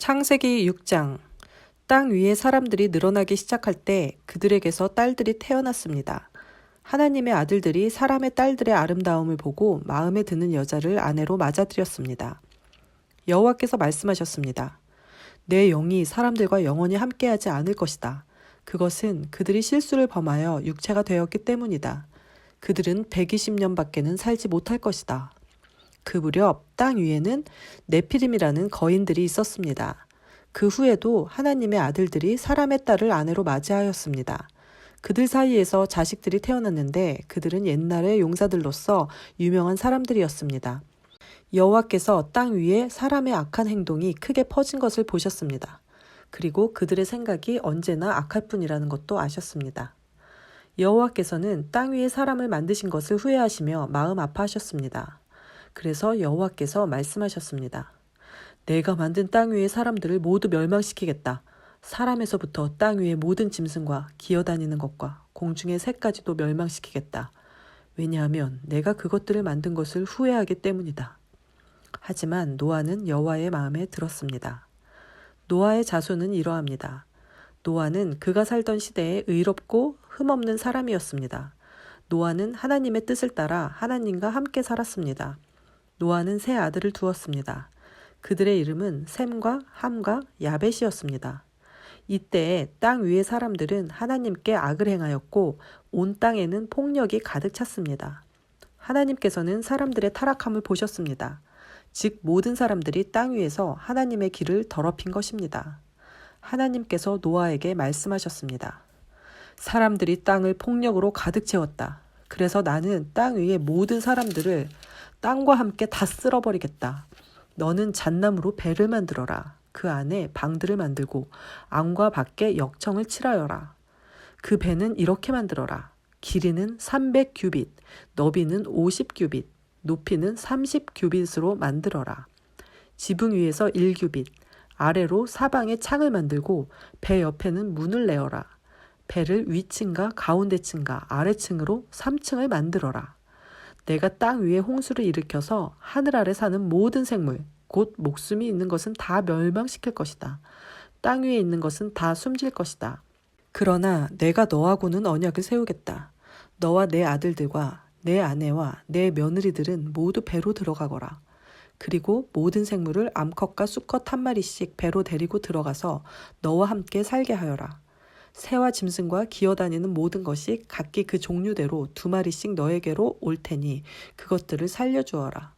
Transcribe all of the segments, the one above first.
창세기 6장. 땅 위에 사람들이 늘어나기 시작할 때 그들에게서 딸들이 태어났습니다. 하나님의 아들들이 사람의 딸들의 아름다움을 보고 마음에 드는 여자를 아내로 맞아들였습니다. 여호와께서 말씀하셨습니다. 내 영이 사람들과 영원히 함께하지 않을 것이다. 그것은 그들이 실수를 범하여 육체가 되었기 때문이다. 그들은 120년밖에는 살지 못할 것이다. 그 무렵 땅 위에는 네피림이라는 거인들이 있었습니다. 그 후에도 하나님의 아들들이 사람의 딸을 아내로 맞이하였습니다. 그들 사이에서 자식들이 태어났는데 그들은 옛날의 용사들로서 유명한 사람들이었습니다. 여호와께서 땅 위에 사람의 악한 행동이 크게 퍼진 것을 보셨습니다. 그리고 그들의 생각이 언제나 악할 뿐이라는 것도 아셨습니다. 여호와께서는 땅 위에 사람을 만드신 것을 후회하시며 마음 아파하셨습니다. 그래서 여호와께서 말씀하셨습니다. 내가 만든 땅 위의 사람들을 모두 멸망시키겠다. 사람에서부터 땅 위의 모든 짐승과 기어다니는 것과 공중의 새까지도 멸망시키겠다. 왜냐하면 내가 그것들을 만든 것을 후회하기 때문이다. 하지만 노아는 여호와의 마음에 들었습니다. 노아의 자손은 이러합니다. 노아는 그가 살던 시대에 의롭고 흠없는 사람이었습니다. 노아는 하나님의 뜻을 따라 하나님과 함께 살았습니다. 노아는 세 아들을 두었습니다. 그들의 이름은 셈과 함과 야벳이었습니다. 이때에 땅 위의 사람들은 하나님께 악을 행하였고 온 땅에는 폭력이 가득 찼습니다. 하나님께서는 사람들의 타락함을 보셨습니다. 즉 모든 사람들이 땅 위에서 하나님의 길을 더럽힌 것입니다. 하나님께서 노아에게 말씀하셨습니다. 사람들이 땅을 폭력으로 가득 채웠다. 그래서 나는 땅 위의 모든 사람들을 땅과 함께 다 쓸어버리겠다. 너는 잣나무로 배를 만들어라. 그 안에 방들을 만들고 안과 밖에 역청을 칠하여라. 그 배는 이렇게 만들어라. 길이는 300규빗, 너비는 50규빗, 높이는 30규빗으로 만들어라. 지붕 위에서 1규빗, 아래로 사방에 창을 만들고 배 옆에는 문을 내어라. 배를 위층과 가운데층과 아래층으로 3층을 만들어라. 내가 땅 위에 홍수를 일으켜서 하늘 아래 사는 모든 생물, 곧 목숨이 있는 것은 다 멸망시킬 것이다. 땅 위에 있는 것은 다 숨질 것이다. 그러나 내가 너하고는 언약을 세우겠다. 너와 내 아들들과 내 아내와 내 며느리들은 모두 배로 들어가거라. 그리고 모든 생물을 암컷과 수컷 한 마리씩 배로 데리고 들어가서 너와 함께 살게 하여라. 새와 짐승과 기어다니는 모든 것이 각기 그 종류대로 2마리씩 너에게로 올 테니 그것들을 살려주어라.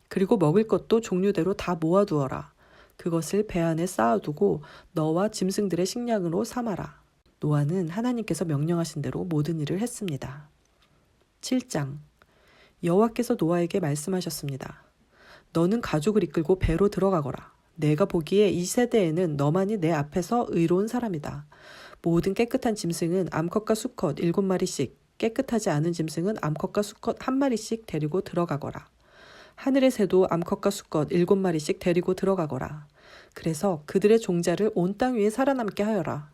그리고 먹을 것도 종류대로 다 모아두어라. 그것을 배 안에 쌓아두고 너와 짐승들의 식량으로 삼아라. 노아는 하나님께서 명령하신 대로 모든 일을 했습니다. 7장. 여호와께서 노아에게 말씀하셨습니다. 너는 가족을 이끌고 배로 들어가거라. 내가 보기에 이 세대에는 너만이 내 앞에서 의로운 사람이다. 모든 깨끗한 짐승은 암컷과 수컷 7마리씩, 깨끗하지 않은 짐승은 암컷과 수컷 1마리씩 데리고 들어가거라. 하늘의 새도 암컷과 수컷 7마리씩 데리고 들어가거라. 그래서 그들의 종자를 온 땅 위에 살아남게 하여라.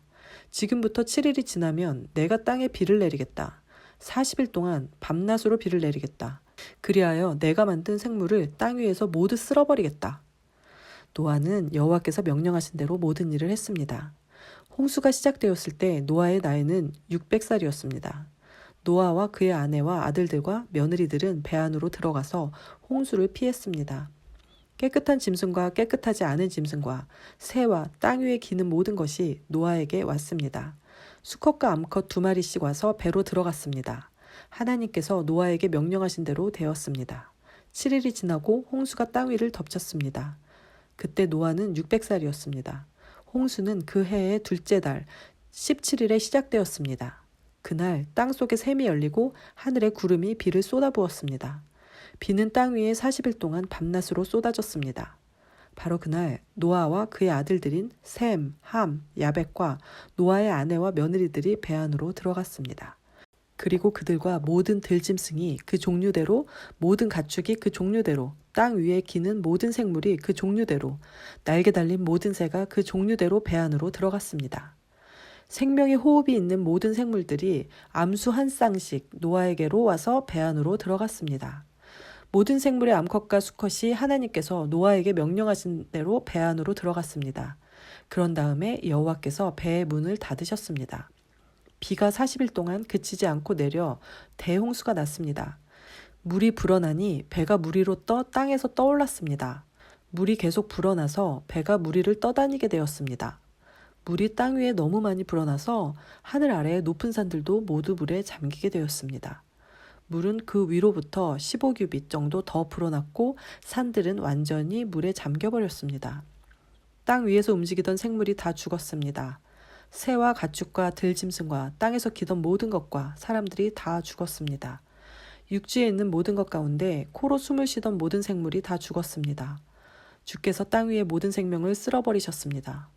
지금부터 7일이 지나면 내가 땅에 비를 내리겠다. 40일 동안 밤낮으로 비를 내리겠다. 그리하여 내가 만든 생물을 땅 위에서 모두 쓸어버리겠다. 노아는 여호와께서 명령하신 대로 모든 일을 했습니다. 홍수가 시작되었을 때 노아의 나이는 600살이었습니다. 노아와 그의 아내와 아들들과 며느리들은 배 안으로 들어가서 홍수를 피했습니다. 깨끗한 짐승과 깨끗하지 않은 짐승과 새와 땅 위에 기는 모든 것이 노아에게 왔습니다. 수컷과 암컷 2마리씩 와서 배로 들어갔습니다. 하나님께서 노아에게 명령하신 대로 되었습니다. 7일이 지나고 홍수가 땅 위를 덮쳤습니다. 그때 노아는 600살이었습니다. 홍수는 그 해의 둘째 달 17일에 시작되었습니다. 그날 땅속에 샘이 열리고 하늘에 구름이 비를 쏟아부었습니다. 비는 땅 위에 40일 동안 밤낮으로 쏟아졌습니다. 바로 그날 노아와 그의 아들들인 셈, 함, 야벳과 노아의 아내와 며느리들이 배 안으로 들어갔습니다. 그리고 그들과 모든 들짐승이 그 종류대로, 모든 가축이 그 종류대로, 땅 위에 기는 모든 생물이 그 종류대로, 날개 달린 모든 새가 그 종류대로 배 안으로 들어갔습니다. 생명의 호흡이 있는 모든 생물들이 암수 한 쌍씩 노아에게로 와서 배 안으로 들어갔습니다. 모든 생물의 암컷과 수컷이 하나님께서 노아에게 명령하신 대로 배 안으로 들어갔습니다. 그런 다음에 여호와께서 배의 문을 닫으셨습니다. 비가 40일 동안 그치지 않고 내려 대홍수가 났습니다. 물이 불어나니 배가 물 위로 땅에서 떠올랐습니다. 물이 계속 불어나서 배가 물 위를 떠다니게 되었습니다. 물이 땅 위에 너무 많이 불어나서 하늘 아래의 높은 산들도 모두 물에 잠기게 되었습니다. 물은 그 위로부터 15규빗 정도 더 불어났고 산들은 완전히 물에 잠겨버렸습니다. 땅 위에서 움직이던 생물이 다 죽었습니다. 새와 가축과 들짐승과 땅에서 기던 모든 것과 사람들이 다 죽었습니다. 육지에 있는 모든 것 가운데 코로 숨을 쉬던 모든 생물이 다 죽었습니다. 주께서 땅 위의 모든 생명을 쓸어버리셨습니다.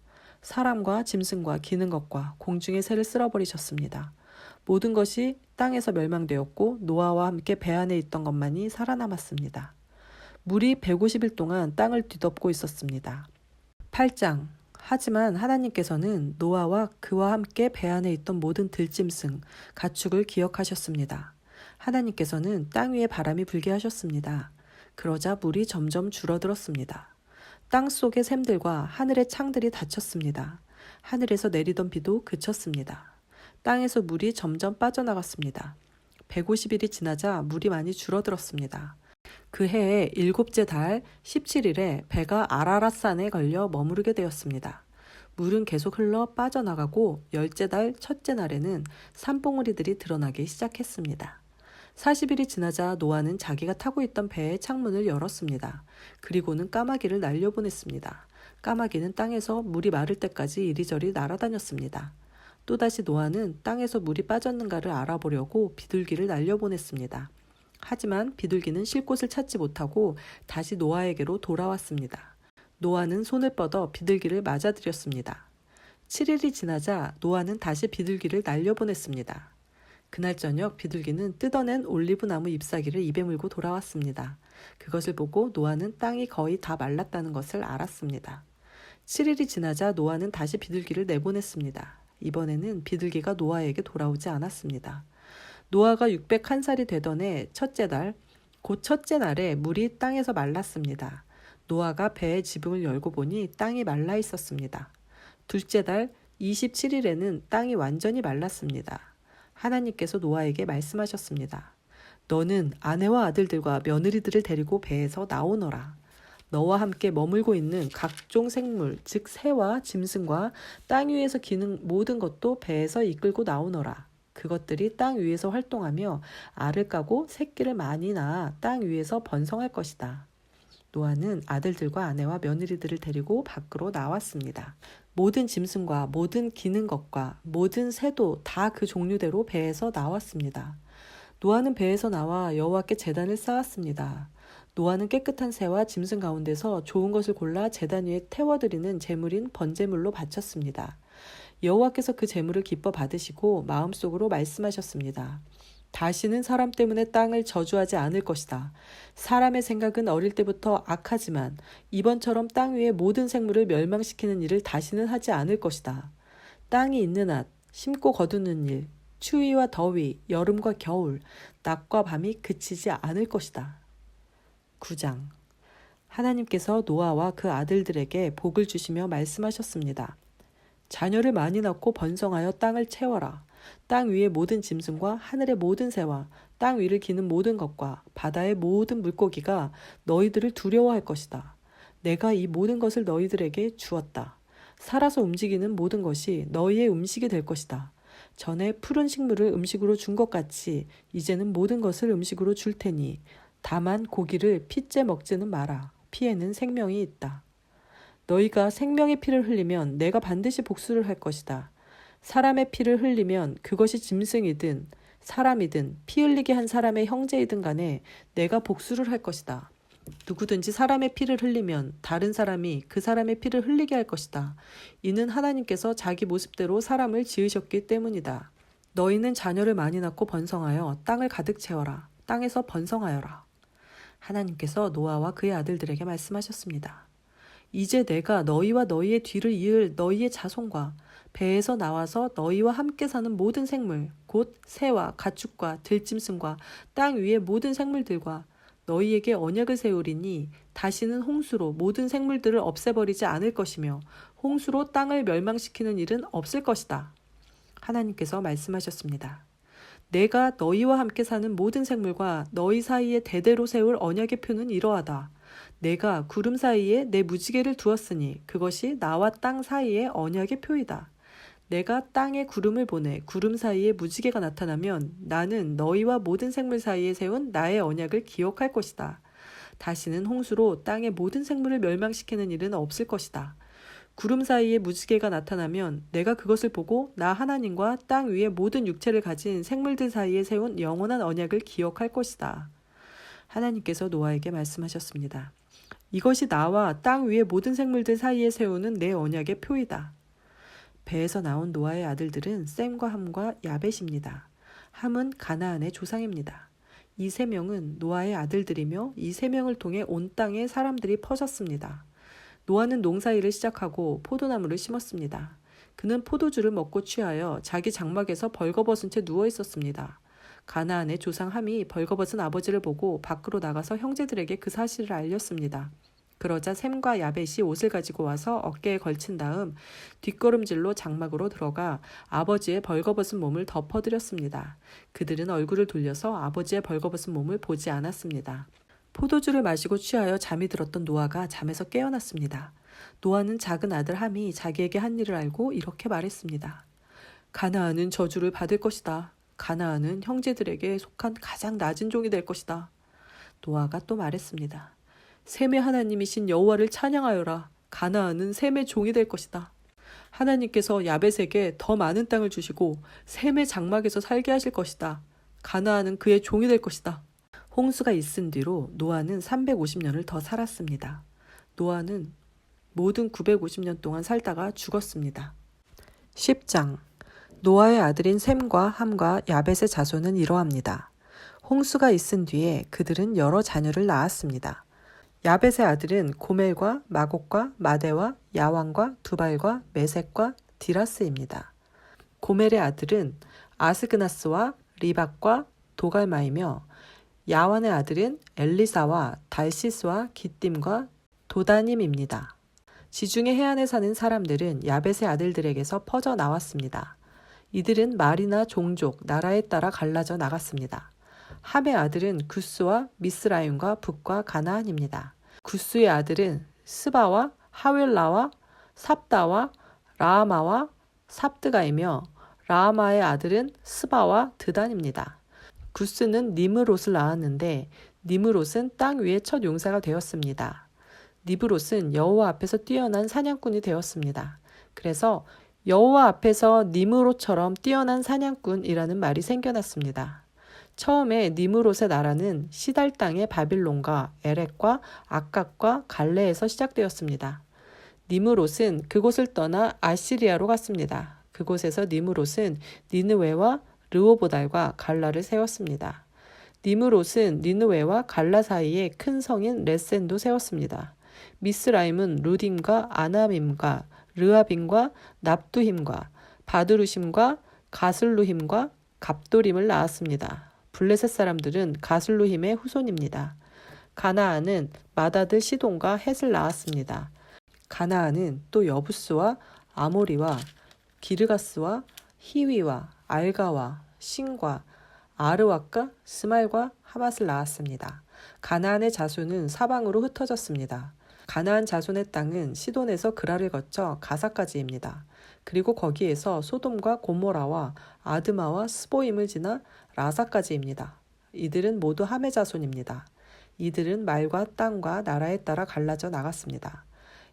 사람과 짐승과 기는 것과 공중의 새를 쓸어버리셨습니다. 모든 것이 땅에서 멸망되었고 노아와 함께 배 안에 있던 것만이 살아남았습니다. 물이 150일 동안 땅을 뒤덮고 있었습니다. 8장. 하지만 하나님께서는 노아와 그와 함께 배 안에 있던 모든 들짐승, 가축을 기억하셨습니다. 하나님께서는 땅 위에 바람이 불게 하셨습니다. 그러자 물이 점점 줄어들었습니다. 땅 속의 샘들과 하늘의 창들이 닫혔습니다. 하늘에서 내리던 비도 그쳤습니다. 땅에서 물이 점점 빠져나갔습니다. 150일이 지나자 물이 많이 줄어들었습니다. 그 해의 7째 달 17일에 배가 아라랏산에 걸려 머무르게 되었습니다. 물은 계속 흘러 빠져나가고 10째 달 첫째 날에는 산봉우리들이 드러나기 시작했습니다. 40일이 지나자 노아는 자기가 타고 있던 배의 창문을 열었습니다. 그리고는 까마귀를 날려보냈습니다. 까마귀는 땅에서 물이 마를 때까지 이리저리 날아다녔습니다. 또다시 노아는 땅에서 물이 빠졌는가를 알아보려고 비둘기를 날려보냈습니다. 하지만 비둘기는 쉴 곳을 찾지 못하고 다시 노아에게로 돌아왔습니다. 노아는 손을 뻗어 비둘기를 맞아들였습니다. 7일이 지나자 노아는 다시 비둘기를 날려보냈습니다. 그날 저녁 비둘기는 뜯어낸 올리브나무 잎사귀를 입에 물고 돌아왔습니다. 그것을 보고 노아는 땅이 거의 다 말랐다는 것을 알았습니다. 7일이 지나자 노아는 다시 비둘기를 내보냈습니다. 이번에는 비둘기가 노아에게 돌아오지 않았습니다. 노아가 601살이 되던 해 첫째 달, 곧 첫째 날에 물이 땅에서 말랐습니다. 노아가 배의 지붕을 열고 보니 땅이 말라 있었습니다. 둘째 달 27일에는 땅이 완전히 말랐습니다. 하나님께서 노아에게 말씀하셨습니다. 너는 아내와 아들들과 며느리들을 데리고 배에서 나오너라. 너와 함께 머물고 있는 각종 생물, 즉 새와 짐승과 땅 위에서 기는 모든 것도 배에서 이끌고 나오너라. 그것들이 땅 위에서 활동하며 알을 까고 새끼를 많이 낳아 땅 위에서 번성할 것이다. 노아는 아들들과 아내와 며느리들을 데리고 밖으로 나왔습니다. 모든 짐승과 모든 기는 것과 모든 새도 다 그 종류대로 배에서 나왔습니다. 노아는 배에서 나와 여호와께 제단을 쌓았습니다. 노아는 깨끗한 새와 짐승 가운데서 좋은 것을 골라 제단 위에 태워드리는 제물인 번제물로 바쳤습니다. 여호와께서 그 제물을 기뻐 받으시고 마음속으로 말씀하셨습니다. 다시는 사람 때문에 땅을 저주하지 않을 것이다. 사람의 생각은 어릴 때부터 악하지만 이번처럼 땅 위의 모든 생물을 멸망시키는 일을 다시는 하지 않을 것이다. 땅이 있는 한 심고 거두는 일, 추위와 더위, 여름과 겨울, 낮과 밤이 그치지 않을 것이다. 9장. 하나님께서 노아와 그 아들들에게 복을 주시며 말씀하셨습니다. 자녀를 많이 낳고 번성하여 땅을 채워라. 땅 위의 모든 짐승과 하늘의 모든 새와 땅 위를 기는 모든 것과 바다의 모든 물고기가 너희들을 두려워할 것이다. 내가 이 모든 것을 너희들에게 주었다. 살아서 움직이는 모든 것이 너희의 음식이 될 것이다. 전에 푸른 식물을 음식으로 준 것 같이 이제는 모든 것을 음식으로 줄 테니 다만 고기를 피째 먹지는 마라. 피에는 생명이 있다. 너희가 생명의 피를 흘리면 내가 반드시 복수를 할 것이다. 사람의 피를 흘리면 그것이 짐승이든 사람이든 피 흘리게 한 사람의 형제이든 간에 내가 복수를 할 것이다. 누구든지 사람의 피를 흘리면 다른 사람이 그 사람의 피를 흘리게 할 것이다. 이는 하나님께서 자기 모습대로 사람을 지으셨기 때문이다. 너희는 자녀를 많이 낳고 번성하여 땅을 가득 채워라. 땅에서 번성하여라. 하나님께서 노아와 그의 아들들에게 말씀하셨습니다. 이제 내가 너희와 너희의 뒤를 이을 너희의 자손과 배에서 나와서 너희와 함께 사는 모든 생물, 곧 새와 가축과 들짐승과 땅 위의 모든 생물들과 너희에게 언약을 세우리니 다시는 홍수로 모든 생물들을 없애버리지 않을 것이며 홍수로 땅을 멸망시키는 일은 없을 것이다. 하나님께서 말씀하셨습니다. 내가 너희와 함께 사는 모든 생물과 너희 사이에 대대로 세울 언약의 표는 이러하다. 내가 구름 사이에 내 무지개를 두었으니 그것이 나와 땅 사이의 언약의 표이다. 내가 땅에 구름을 보내 구름 사이에 무지개가 나타나면 나는 너희와 모든 생물 사이에 세운 나의 언약을 기억할 것이다. 다시는 홍수로 땅의 모든 생물을 멸망시키는 일은 없을 것이다. 구름 사이에 무지개가 나타나면 내가 그것을 보고 나 하나님과 땅 위의 모든 육체를 가진 생물들 사이에 세운 영원한 언약을 기억할 것이다. 하나님께서 노아에게 말씀하셨습니다. 이것이 나와 땅 위의 모든 생물들 사이에 세우는 내 언약의 표이다. 배에서 나온 노아의 아들들은 셈과 함과 야벳입니다. 함은 가나안의 조상입니다. 이 세 명은 노아의 아들들이며 이 세 명을 통해 온 땅에 사람들이 퍼졌습니다. 노아는 농사일을 시작하고 포도나무를 심었습니다. 그는 포도주를 먹고 취하여 자기 장막에서 벌거벗은 채 누워 있었습니다. 가나안의 조상 함이 벌거벗은 아버지를 보고 밖으로 나가서 형제들에게 그 사실을 알렸습니다. 그러자 셈과 야벳이 옷을 가지고 와서 어깨에 걸친 다음 뒷걸음질로 장막으로 들어가 아버지의 벌거벗은 몸을 덮어드렸습니다. 그들은 얼굴을 돌려서 아버지의 벌거벗은 몸을 보지 않았습니다. 포도주를 마시고 취하여 잠이 들었던 노아가 잠에서 깨어났습니다. 노아는 작은 아들 함이 자기에게 한 일을 알고 이렇게 말했습니다. 가나안은 저주를 받을 것이다. 가나안은 형제들에게 속한 가장 낮은 종이 될 것이다. 노아가 또 말했습니다. 셈의 하나님이신 여호와를 찬양하여라. 가나안은 셈의 종이 될 것이다. 하나님께서 야벳에게 더 많은 땅을 주시고 셈의 장막에서 살게 하실 것이다. 가나안은 그의 종이 될 것이다. 홍수가 있은 뒤로 노아는 350년을 더 살았습니다. 노아는 모든 950년 동안 살다가 죽었습니다. 10장 노아의 아들인 셈과 함과 야벳의 자손은 이러합니다. 홍수가 있은 뒤에 그들은 여러 자녀를 낳았습니다. 야벳의 아들은 고멜과 마곡과 마대와 야왕과 두발과 메섹과 디라스입니다. 고멜의 아들은 아스그나스와 리박과 도갈마이며 야완의 아들은 엘리사와 달시스와 기띔과 도다님입니다. 지중해 해안에 사는 사람들은 야벳의 아들들에게서 퍼져 나왔습니다. 이들은 말이나 종족, 나라에 따라 갈라져 나갔습니다. 함의 아들은 구스와 미스라임과 북과 가나안입니다. 구스의 아들은 스바와 하윌라와 삽다와 라아마와 삽드가이며 라아마의 아들은 스바와 드단입니다. 구스는 니므롯을 낳았는데 니므롯은 땅 위의 첫 용사가 되었습니다. 니브롯은 여호와 앞에서 뛰어난 사냥꾼이 되었습니다. 그래서 여호와 앞에서 니므롯처럼 뛰어난 사냥꾼이라는 말이 생겨났습니다. 처음에 니므롯의 나라는 시달 땅의 바빌론과 에렉과 악각과 갈레에서 시작되었습니다. 니므롯은 그곳을 떠나 아시리아로 갔습니다. 그곳에서 니므롯은 니느웨와 르호보달과 갈라를 세웠습니다. 니므롯은 니느웨와 갈라 사이에 큰 성인 레센도 세웠습니다. 미스라임은 루딤과 아나밈과 르아빔과 납두힘과 바드루심과 가슬루힘과 갑도림을 낳았습니다. 블레셋 사람들은 가슬루힘의 후손입니다. 가나안은 마다드 시돈과 헷을 낳았습니다. 가나안은 또 여부스와 아모리와 기르가스와 히위와 알가와 신과 아르왁과 스말과 하맛을 낳았습니다. 가나안의 자손은 사방으로 흩어졌습니다. 가나안 자손의 땅은 시돈에서 그라를 거쳐 가사까지입니다. 그리고 거기에서 소돔과 고모라와 아드마와 스보임을 지나 라사까지입니다. 이들은 모두 함의 자손입니다. 이들은 말과 땅과 나라에 따라 갈라져 나갔습니다.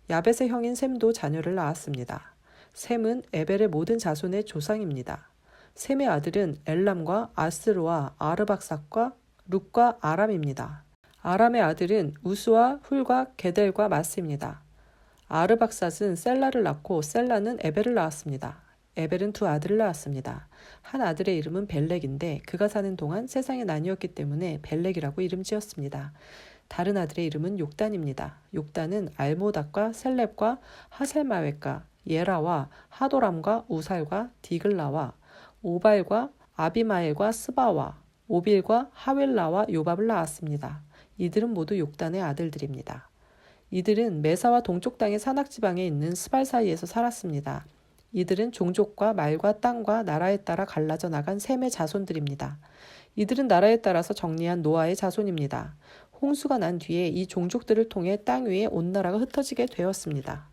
야벳의 형인 셈도 자녀를 낳았습니다. 셈은 에벨의 모든 자손의 조상입니다. 셈의 아들은 엘람과 아스르와 아르박삭과 룻과 아람입니다. 아람의 아들은 우스와 훌과 게델과 마스입니다. 아르박삿은 셀라를 낳고 셀라는 에벨을 낳았습니다. 에벨은 두 아들을 낳았습니다. 한 아들의 이름은 벨렉인데 그가 사는 동안 세상에 나뉘었기 때문에 벨렉이라고 이름 지었습니다. 다른 아들의 이름은 욕단입니다. 욕단은 알모닥과 셀렙과 하셀마웻과 예라와 하도람과 우살과 디글라와 오발과 아비마엘과 스바와 오빌과 하윌라와 요밥을 낳았습니다. 이들은 모두 욕단의 아들들입니다. 이들은 메사와 동쪽 땅의 산악지방에 있는 스발 사이에서 살았습니다. 이들은 종족과 말과 땅과 나라에 따라 갈라져 나간 셈의 자손들입니다. 이들은 나라에 따라서 정리한 노아의 자손입니다. 홍수가 난 뒤에 이 종족들을 통해 땅 위에 온 나라가 흩어지게 되었습니다.